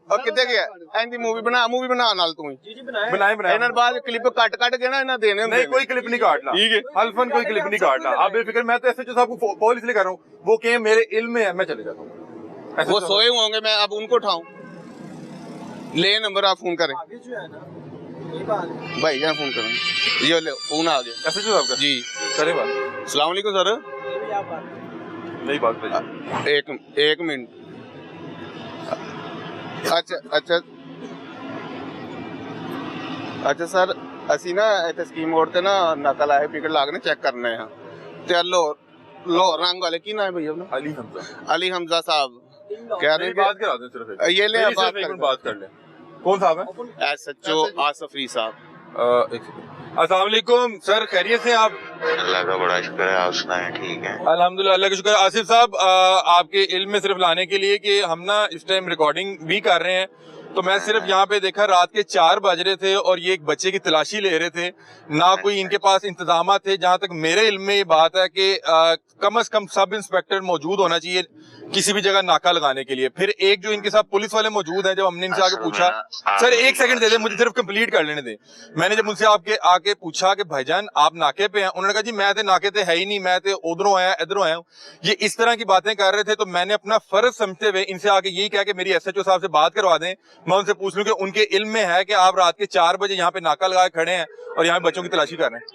और कितने गया एंदी मूवी बना नाल तू ही बनाए इन्हां बाद क्लिप कट के ना इन्हां देने नहीं कोई क्लिप नहीं काटना, ठीक है हल्फन कोई क्लिप नहीं काटना, आप बेफिक्र। मैं तो एसएचओ साहब को कॉल इसलिए कर रहा हूँ, वो कहे मेरे इल्म में है, मैं चले जाता हूँ। वो सोए होंगे, मैं अब उनको उठाऊं, ले नंबर आप फोन करें भाई जान फोन करें, ये ले फोन आ गया एसएचओ साहब का जी करे बात। अस्सलाम वालेकुम सर, नहीं बात एक मिनट। अच्छा सर असी ना इतने स्कीम मोड़ ते ना नकल आए टिकट लागने चेक करने हैं ते लाहौर रंग वाले की ना है भैया अली हमजा साहब कह रहे बात करा दें सिर्फ ये ले बात कर ले। कौन साहब है? एसएचओ आसफरी साहब। अस्सलाम वालेकुम सर, खैरियत से आप? अल्लाह का बड़ा शुक्र है, आप सुनाएं? ठीक है अल्हम्दुलिल्लाह, अल्लाह का शुक्र। आसिफ साहब आपके इल्म में सिर्फ लाने के लिए कि हम ना इस टाइम रिकॉर्डिंग भी कर रहे हैं, तो मैं सिर्फ यहाँ पे देखा रात के 4 बज रहे थे और ये एक बच्चे की तलाशी ले रहे थे, ना कोई इनके पास इंतजाम थे। जहाँ तक मेरे इल्म में ये बात है कि कम से कम सब इंस्पेक्टर मौजूद होना चाहिए किसी भी जगह नाका लगाने के लिए। फिर एक जो इनके साथ पुलिस वाले मौजूद हैं, जब हमने इनसे आके पूछा, सर एक सेकंड दे दे मुझे, सिर्फ कंप्लीट कर लेने दे। मैंने जब उनसे आके पूछा कि भाईजान आप नाके पे हैं, उन्होंने कहा जी मैं तो नाके पे है ही नहीं, मैं तो उधरों आया इधरों आया हूँ। ये इस तरह की बातें कर रहे थे, तो मैंने अपना फर्ज समझते हुए इनसे आके यही कहा कि मेरी एसएचओ साहब से बात करवा दें, मैं उनसे पूछ लूं कि उनके इल्म में है कि आप रात के 4 बजे यहाँ पे नाका लगा खड़े हैं और यहाँ बच्चों की तलाशी कर रहे हैं।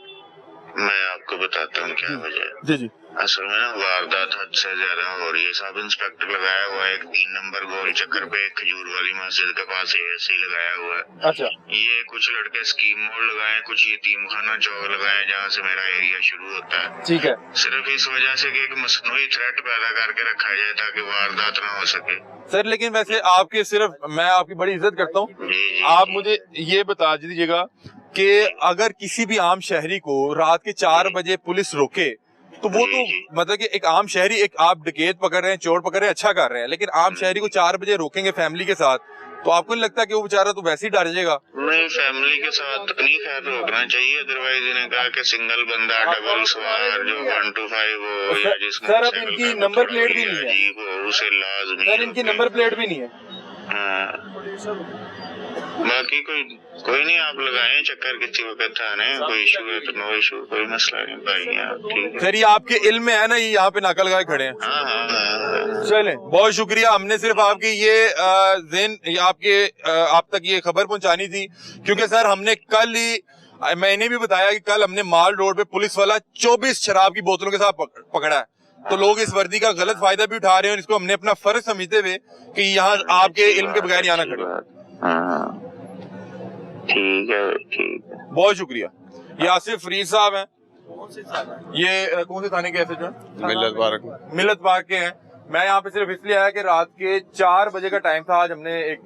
मैं आपको बताता हूँ क्या वजह है। जी जी, असल में ना वारदात हद से ज्यादा हो रही है। सब इंस्पेक्टर लगाया हुआ है एक 3 नंबर गोल चक्कर पे, एक खजूर वाली मस्जिद के पास एएसआई लगाया हुआ है। अच्छा, ये कुछ लड़के स्कीम मोड़ लगाए, कुछ यतीम खाना चौक लगाए जहाँ से मेरा एरिया शुरू होता है। ठीक है। सिर्फ इस वजह से कि एक मसनूई थ्रेट पैदा करके रखा जाए ताकि वारदात ना हो सके। सर लेकिन वैसे आपके सिर्फ मैं आपकी बड़ी इज्जत करता हूँ, आप मुझे ये बता दीजिएगा कि अगर किसी भी आम शहरी को रात के 4 बजे पुलिस रोके तो वो तो मतलब कि एक आम शहरी, एक आप डकैत पकड़ रहे हैं, चोर पकड़ रहे हैं, अच्छा कर रहे हैं, लेकिन आम शहरी को 4 बजे रोकेंगे फैमिली के साथ, तो आपको नहीं लगता कि वो बेचारा तो वैसे ही डर जाएगा? नहीं फैमिली के साथ नहीं खैर रोकना चाहिए, अदरवाइज इन्हें कहा कि सिंगल बंदा डबल सवार जो 125 हो या जिसमें सर अब इनकी नंबर प्लेट भी नहीं है, उसे लाजमी सर इनकी नंबर प्लेट भी नहीं है। बाकी कोई नहीं, आप लगाएं चक्कर किसी वक्त थाने, कोई इशू है तो नो इशू, कोई मसला नहीं भाई। ठीक है सर ये आपके इल्म में है ना, ये यहाँ पे नाका लगाए खड़े हैं? हाँ। चलें बहुत शुक्रिया, हमने सिर्फ आपकी ये आप तक ये खबर पहुंचानी थी, क्योंकि सर हमने कल ही मैंने भी बताया कि कल हमने माल रोड पे पुलिस वाला 24 शराब की बोतलों के साथ पकड़ा है, तो लोग इस वर्दी का गलत फायदा भी उठा रहे हैं और इसको हमने अपना फर्ज समझते हुए कि यहाँ आपके इल्म के बगैर यहाँ ना खड़े। ठीक है ठीक है, बहुत शुक्रिया। ये आसिफ फरीद साहब हैं, ये कौन से थाने के ऐसे जो मिलत पार्क के हैं। मैं यहाँ पे सिर्फ इसलिए आया कि रात के 4 बजे का टाइम था, आज हमने एक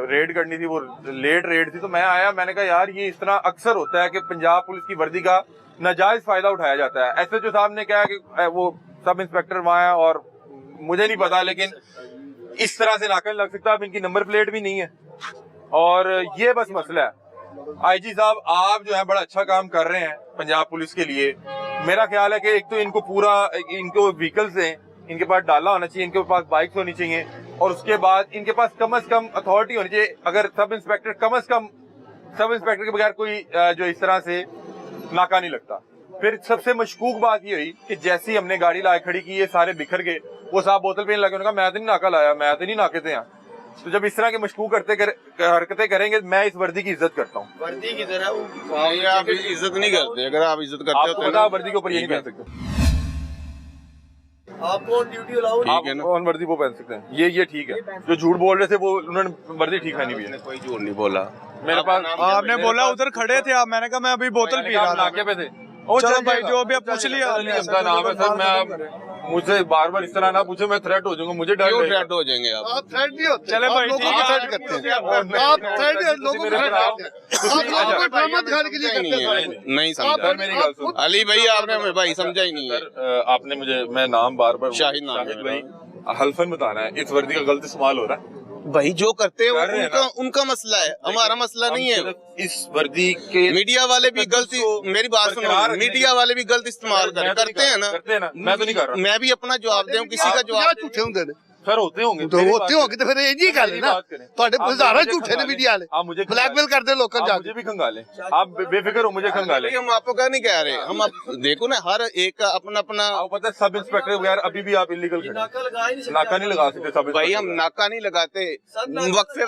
रेड करनी थी, वो लेट रेड थी, तो मैं आया, मैंने कहा यार ये इस तरह अक्सर होता है कि पंजाब पुलिस की वर्दी का नाजायज फायदा उठाया जाता है। एसएचओ साहब ने कहा कि वो सब इंस्पेक्टर वहाँ है और मुझे नहीं पता, लेकिन इस तरह से नाका नहीं लग सकता। अब इनकी नंबर प्लेट भी नहीं है और ये बस मसला है। आईजी साहब आप जो है बड़ा अच्छा काम कर रहे हैं पंजाब पुलिस के लिए। मेरा ख्याल है कि एक तो इनको इनको व्हीकल्स हैं, इनके पास डाला होना चाहिए, इनके पास बाइक्स होनी चाहिए और उसके बाद इनके पास कम से कम अथॉरिटी होनी चाहिए। अगर सब इंस्पेक्टर कम से कम सब इंस्पेक्टर के बगैर कोई जो इस तरह से नाका नहीं लगता। फिर सबसे मशकूक बात ये हुई कि जैसे ही हमने गाड़ी ला खड़ी की, ये सारे बिखर गए, वो साहब बोतल पीने लगे, उन्होंने कहा मैं तो नहीं नाका लाया, मैं तो नहीं नाके थे यहाँ। तो जब इस तरह के मशकूक हरकतें करेंगे, मैं इस वर्दी की इज्जत करता हूँ। वर्दी की तरह आप इज्जत नहीं करते, अगर आप इज्जत करते आपको पता वर्दी के ऊपर ये नहीं पहन सकते, आप ऑन ड्यूटी अलाउड, ठीक है ना, ऑन वर्दी वो पहन सकते हैं। ये ठीक है, जो झूठ बोल रहे थे वो उन्होंने वर्दी ठीक खानी भी है। कोई झूठ नहीं बोला मेरे पास, आपने बोला उधर खड़े थे आप, मैंने कहा मैं अभी बोतल पी रहा था, नाके पे थे। चलो भाई जो भी आप पूछ लिया, हमका नाम है सर, मैं मुझसे बार बार इस तरह ना पूछे, मैं थ्रेट हो जाऊंगा, मुझे डर क्यों थ्रेट हो जाएंगे आप? थ्रेट नहीं होते, चले भाई ठीक है, थ्रेट करते हैं आप थ्रेट लोगों को नहीं समझा मेरी गल सुन अली भाई, आपने हमें भाई समझा ही नहीं है। आपने मुझे, मैं नाम बार बार शाहिद नाम भाई हल्फन बताना है, इस वर्दी का गलत इस्तेमाल हो रहा है भाई, जो करते हैं वो उनका मसला है, हमारा मसला नहीं है। इस वर्दी के मीडिया वाले भी गलती, मेरी बात सुनो, मीडिया वाले भी गलत इस्तेमाल करते हैं ना, मैं तो नहीं कर रहा, मैं भी अपना जवाब दूं, किसी का जवाब झूठे होंगे सर होते होंगे तो होते होंगे तो फिर इंज ही कर लेना ਤੁਹਾਡੇ ਹਜ਼ਾਰਾਂ ਝੂਠੇ ਨੇ मीडिया वाले आप मुझे ब्लैकमेल करते लोगों आप को मुझे भी खंगालें आप बेफिक्र हो मुझे खंगालें हम आपको क्या नहीं कह रहे, हम देखो ना हर एक का अपना अपना। आपको पता है सब इंस्पेक्टर वगैरह अभी भी आप इलीगल नाका नहीं लगा सकते सब भाई हम नाका नहीं लगाते,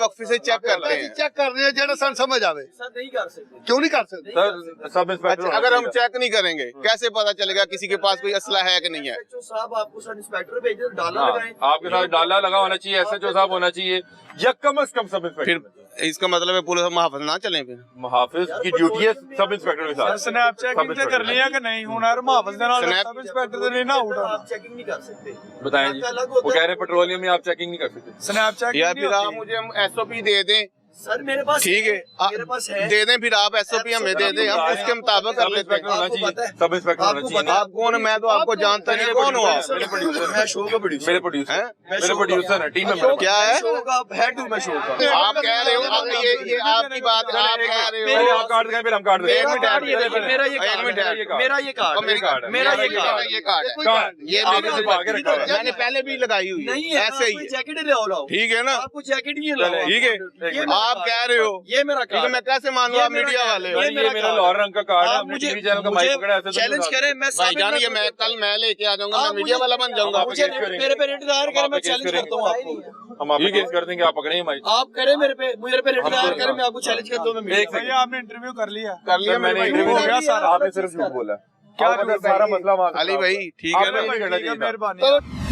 वक्फे से चेक करते हैं। चेक कर रहे हैं जेड़ा सन समझ आवे नहीं कर सकते। क्यों नहीं कर सकते सर सब इंस्पेक्टर अच्छा, अगर हम चेक नहीं करेंगे कैसे पता चलेगा किसी के पास कोई असला है कि नहीं है? SHO साहब आपको सब इंस्पेक्टर भेज दे, डाला लगाएं। आपके साथ डाला लगा होना चाहिए, SHO साहब होना चाहिए या कम से कम सब इंस्पेक्टर। फिर इसका मतलब है पुलिस मुहाफिज ना चले, फिर मुहाफिज की ड्यूटी है सब इंस्पेक्टर के साथ। स्नैप चेकिंग ते कर लिया कि नहीं हुन यार मुहाफिज दे नाल स्नैप- सब इंस्पेक्टर दे नहीं ना उठा आप चेकिंग नहीं कर सकते। बताएं जी, वो कह रहे हैं पेट्रोलियम में आप चेकिंग नहीं कर सकते। स्नैप चेकिंग या फिर आप मुझे SOP दे दें, सर मेरे पास ठीक है, मेरे पास है। दे दें, फिर आप SOP हमें दे दें, हम उसके मुताबिक कर सब लेते इंस्पेक्टर हैं। होना आपको चाहिए, पता है? सब इंस्पेक्टर होना आपको चाहिए। पता है? आप कौन है? मैं तो आपको जानता नहीं, कौन हो आप? मेरे प्रोड्यूसर मैं शो का प्रोड्यूसर। मेरे प्रोड्यूसर हैं? मेरे प्रोड्यूसर है, टीम मेंबर। क्या है? शो का हेड हूं मैं शो का। आप कह रहे हो, आप ये आपकी बात आप कह रहे पहले हो। आप कार्ड दिखाएं फिर हम कार्ड एक देंगे। मिनट, मेरा ये एक मिनट, कार्ड, मेरा ये कार्ड, और मेरी कार्ड, मेरा ये कार्ड, ये कार्ड है। कार्ड ये आपने मेरे सिर्फ आगे रखा है। मैंने पहले भी लगाई हुई नहीं है, है ऐसे ही आपको है। जैकेट ही लाओ। ठीक है ना? आपको जैकेट ही चले, लाओ। ठीक है, ये मेरा आप कार्ड कह रहे हो, ये मेरा ठीक है, कार्ड मैं कैसे मानूं? ये आप मेरा मीडिया कार्ड वाले है। हो। ये ये मेरा लाल रंग का कार्ड है, आप हमने मुझे टीवी चैनल का माइक पकड़ा है, ऐसे तो चैलेंज नहीं करें, मैं भाई जान, साबित ये मैं कल मैं लेके आ जाऊंगा, मैं आप मीडिया मुझे- वाला बन जाऊंगा। मुझे केस करेंगे। मेरे पे रेट दायर करें, आप मैं केस चैलेंज करेंगे। करता हूँ आपको। हम आपको केस कर देंगे, आप पकड़ेंगे माइक। आप करें मेरे पे रेट हम दायर करेंगे। करें, मैं आपको चैलेंज करता हूँ। मैं एक मीडिया भैया आपने इंटरव्यू कर लिया कर लिया सर, मैंने मैंने इंटरव्यू हो दिया गया सर, आपने सिर्फ झूठ बोला। क्या आपको झूठ सारा भाई? मसला वहाँ अली भाई ठीक है आपने ना? नहीं करना ठीक है, चाहिए था। मेहरबानी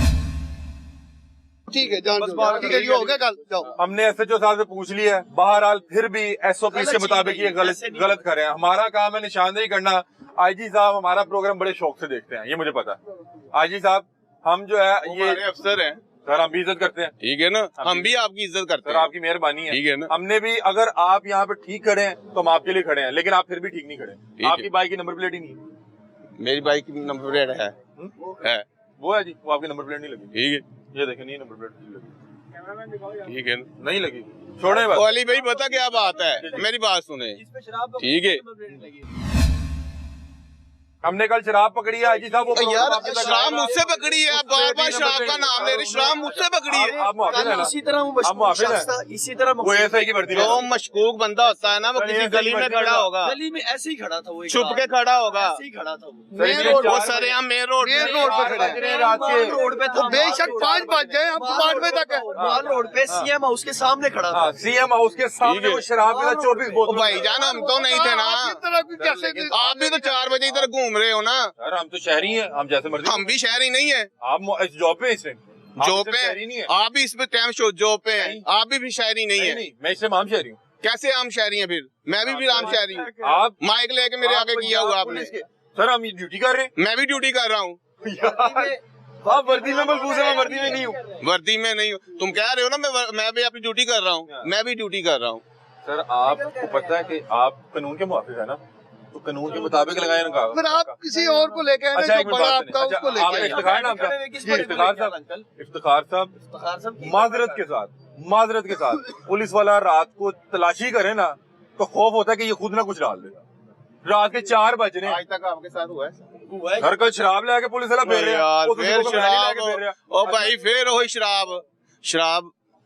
ठीक है जान बस दो। बात ठीक है ये हो गया कल जाओ। हमने SHO साहब से पूछ लिया है, बहरहाल फिर भी SOP गलत के चीज़ मुताबिक नहीं, ये गलत ऐसे नहीं। गलत कर रहे हैं। हमारा काम है निशानदेही करना। IG साहब हमारा प्रोग्राम बड़े शौक से देखते हैं, ये मुझे पता है। IG साहब हम जो है ये हमारे अफसर हैं, सर हम भी इज्जत करते हैं ठीक है ना? हम भी आपकी इज्जत करते सर, हैं, आपकी मेहरबानी है। ठीक है ना? हमने भी, अगर आप यहाँ पे ठीक खड़े हैं तो हम आपके लिए खड़े हैं, लेकिन आप फिर भी ठीक नहीं खड़े। है। आपकी बाइक की नंबर प्लेट ही नहीं है। मेरी बाइक की नंबर प्लेट है, है, वो है जी, वो आपकी नंबर प्लेट नहीं लगी। ठीक है, ये देखें, नहीं नंबर प्लेट नहीं लगी, ठीक है ना? नहीं लगी, छोड़े ओ बस। अली भाई बता क्या बात है, मेरी बात सुने, ठीक है? हमने कल शराब पकड़ी है IG साहब, वो तो यार प्रोग्राम आपके तक शराब आएगा। मुझसे पकड़ी है, आप बार बार शराब का नाम ले रहे, शराब मुझसे पकड़ी है। आप मुआफिज हैं ना? इसी तरह वो आप मुआफिज हैं? शख्स था, इसी तरह वो SI की वर्दी में जो मशकूक बंदा होता है ना, वो सर, किसी ये गली में सही खड़ा बात होगा, गली में ऐसे ही खड़ा था वो, एक छुप रात। के खड़ा होगा, ऐसे ही खड़ा था वो। मेन ये रोड वो चार सरेआम मेन रोड मेन रोड पे खड़े हैं। रात के रोड पे तो था, बेशक 5 बज जाए हम 5 बजे तक है। माल रोड पे CM हाउस के सामने खड़ा था। हाँ, CM हाउस के सामने वो शराब के साथ 24 ओ बोतल। भाई जान, हम तो नहीं थे ना, आप इस तरह की कैसे आप भी तो 4 बजे इधर घूम रहे हो ना, सर हम तो शहरी हैं, हम जैसे मर्जी। हम भी शहरी नहीं है, आप इस जॉब पे हैं इस टाइम, आप जॉब सिर्फ शहरी नहीं पे है। आप भी इस पे टाइम शो जॉब पे हैं, नहीं। आप भी शहरी नहीं नहीं है, नहीं, मैं इससे आम शहरी हूँ। कैसे आम शहरी हैं? फिर मैं भी फिर आम शहरी हूँ, आप माइक लेके मेरे आगे किया हुआ आपने, पुलिस के- सर हम ये ड्यूटी कर रहे हैं मैं भी ड्यूटी कर रहा हूँ, यार, आप वर्दी में मलबूस है, मैं वर्दी में नहीं हूँ। वर्दी में नहीं हूँ, तुम कह रहे हो ना मैं भी अपनी ड्यूटी कर रहा हूँ, मैं भी ड्यूटी कर रहा हूँ। सर आपको पता है कि आप कानून के मुआफिज है ना, तो कानून के मुताबिक लगाए ना फिर आप किसी और को लेके आए अच्छा, ना एक जो मिनट बड़ा बात आपका सुनिए। उसको अच्छा, लेके आप आए। इफ्तिखार नाम का किस इफ्तिखार पर साहब, इफ्तिखार साहब इफ्तिखार साहब की- माजरत के साथ पुलिस वाला रात को तलाशी करे ना, तो खौफ होता है कि ये खुद ना कुछ डाल देगा। रात के 4 बज रहे हैं, आज तक आपके साथ हुआ है? हुआ है। घर का शराब लेके पुलिस वाला फेर रहा यार है, वो किसी फिर को बनाने शराब, लेके फेर रहा है। ओ भाई फिर वही शराब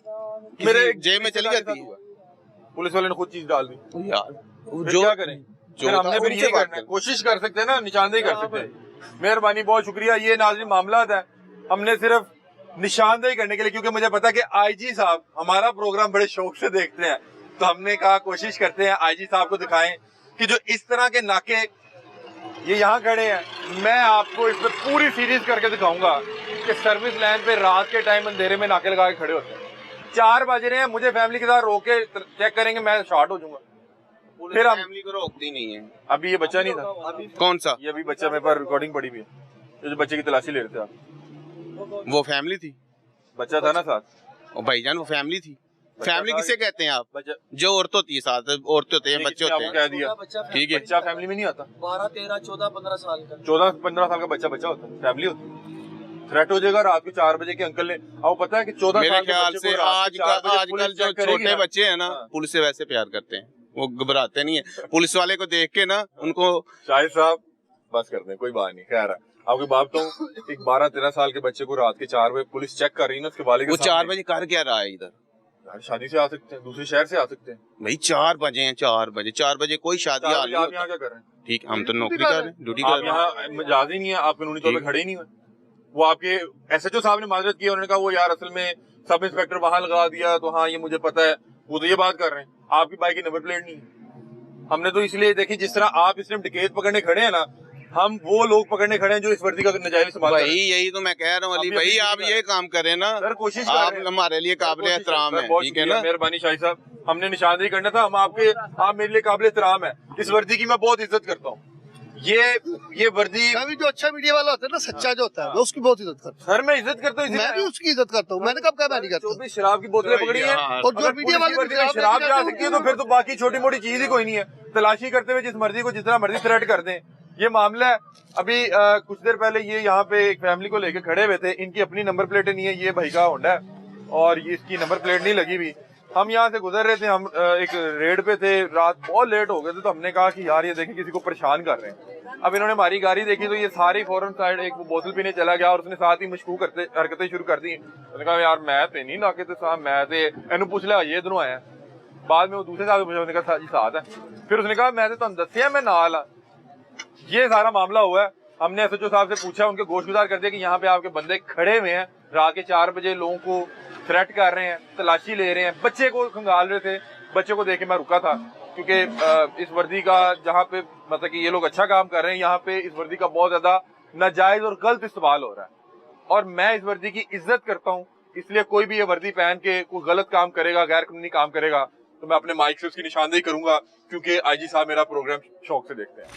मेरे मेरे जेब में चली जाती है पुलिस वाले ने खुद चीज डाल दी, यार, फिर जो क्या करें? जो फिर हमने था, फिर उनसे ये बात करना है, करें। कोशिश कर सकते हैं ना, निशानदेही कर सकते हैं। मेहरबानी, बहुत शुक्रिया। ये नाज़रीन मामला है, हमने सिर्फ निशानदेही करने के लिए, क्योंकि मुझे पता है कि IG साहब हमारा प्रोग्राम बड़े शौक से देखते हैं, तो हमने कहा कोशिश करते हैं IG साहब को दिखाएं कि जो इस तरह के नाके ये यहाँ खड़े हैं, मैं आपको इस पे पूरी सीरीज करके दिखाऊंगा कि सर्विस लाइन पे रात के टाइम अंधेरे में नाके लगा के खड़े होते हैं। 4 बज रहे हैं, मुझे फैमिली के साथ रोक के चेक करेंगे, मैं शॉर्ट हो जाऊंगा। फिर हम फैमिली को रोकती नहीं है। अभी ये बच्चा नहीं था, कौन सा? ये अभी बच्चा मेरे पास रिकॉर्डिंग पड़ी हुई है, ये जो बच्चे की तलाशी ले रहे थे आप, वो फैमिली थी, बच्चा था ना साथ, ओ भाईजान वो फैमिली थी। फैमिली था, किसे कहते हैं आप? बच्चा जो औरत होती है साथ, औरतें होते हैं, बच्चे होते आपको हैं, कह दिया, बच्चा ठीक है। बच्चा फैमिली में नहीं आता। 12, 13, 14, 15 साल का 14-15 साल का बच्चा होता है, फैमिली होती है। थ्रेट हो जाएगा रात को 4 बजे के अंकल ने, आपको पता है कि 14 मेरे साल के ख्याल बच्चे से को रात को 4 बजे आजकल पुलिस जो चेक करेगी छोटे ना। बच्चे हैं ना, हाँ। पुलिस से वैसे प्यार करते हैं, वो घबराते नहीं है। पुलिस वाले को देख के ना उनको शाहिद साहब बस कर दें, कोई बात नहीं, खैर है। आपकी बात कहूँ, एक 12-13 साल के बच्चे को रात के 4 बजे पुलिस चेक कर रही है ना, उसके वाले वो 4 बजे कर क्या रहा है इधर? शादी से आ सकते हैं, दूसरे शहर से आ सकते हैं। भाई 4 बजे हैं, 4 बजे कोई शादी 4 हाल बजे नहीं आप यहाँ होता। क्या कर रहे हैं? ठीक, हम तो नौकरी कर रहे हैं, ड्यूटी कर आप रहे हैं। यहाँ मजाज ही नहीं है, आप कानूनी तौर पे खड़े ही नहीं हुए। वो आपके SHO साहब ने माजरत की, उन्होंने कहा वो यार असल में सब इंस्पेक्टर वहां लगा दिया, तो हाँ ये मुझे पता है, वो तो ये बात कर रहे हैं। आपकी बाइक की नंबर प्लेट नहीं है। हमने तो इसलिए देखी, जिस तरह आप इस टाइम डकैत पकड़ने खड़े हैं ना, हम वो लोग पकड़ने खड़े हैं जो इस वर्दी का नजायज इस्तेमाल कर रहे भाई हैं। यही तो मैं कह रहा हूँ अली अभी भाई, अभी आप कर रहे ये काम करें ना, सर कोशिश कर आप रहे हैं। हमारे लिए काबिल कोशिश एहतराम सर, है, बहुत ठीक है शुक्रिया, ना? मेहरबानी शाही साहब, हमने निशानदेही करना था, हम आपके, आप मेरे लिए काबिल एहतराम है। इस वर्दी की मैं बहुत इज्जत करता हूँ। ये वर्दी, मैं भी जो अच्छा मीडिया वाला होता है ना, सच्चा जो होता है, मैं उसकी बहुत इज्जत करता सर मैं इज्जत करता हूँ, हूँ। मैं भी उसकी इज्जत करता हूँ। मैंने कब कहा मैं नहीं करता? 24 शराब की बोतलें पकड़ी हैं, हाँ। और जो अगर मीडिया पुलिस वाले की वर्दी में शराब जा सकती है तो फिर तो बाकी छोटी मोटी चीज ही कोई नहीं है। तलाशी करते हुए जिस मर्जी को जिस तरह मर्जी थ्रेट कर दें, ये मामला है। अभी कुछ देर पहले ये यहाँ पे एक फैमिली को लेके खड़े हुए थे, इनकी अपनी नंबर प्लेटें नहीं है, ये भाई का होंडा है और ये इसकी नंबर प्लेट नहीं लगी हुई। हम यहाँ से गुजर रहे थे, हम एक रेड पे थे, रात बहुत लेट हो गए थे, तो हमने कहा कि यार ये देखें किसी को परेशान कर रहे हैं। अब इन्होंने हमारी गाड़ी देखी तो ये सारी फौरन साइड, एक वो बोतल पीने चला गया और उसने साथ ही मशकूक हरकतें शुरू कर दी। उसने कहा यार मैं तो नहीं नाके थे साहब, मैं तो इन्हों पूछ लिया ये दोनों आया। बाद में वो दूसरे साथ पूछा, उसने कहा जी साथ है। फिर उसने कहा मैं तो दसिया मैं नाल आ। ये सारा मामला हुआ है। हमने SHO साहब से पूछा, उनके गोशगुजार कर दिया कि यहाँ पे आपके बंदे खड़े हुए हैं, रात के 4 बजे लोगों को थ्रेट कर रहे हैं, तलाशी ले रहे हैं, बच्चे को खंगाल रहे थे। बच्चे को देख के मैं रुका था, क्योंकि इस वर्दी का जहाँ पे मतलब कि ये लोग अच्छा काम कर रहे हैं, यहाँ पे इस वर्दी का बहुत ज्यादा नाजायज और गलत इस्तेमाल हो रहा है। और मैं इस वर्दी की इज्जत करता हूँ, इसलिए कोई भी ये वर्दी पहन के कोई गलत काम करेगा, गैर कानूनी काम करेगा, तो मैं अपने माइक से उसकी निशानदेही करूंगा, क्योंकि IG साहब मेरा प्रोग्राम शौक से देखते हैं।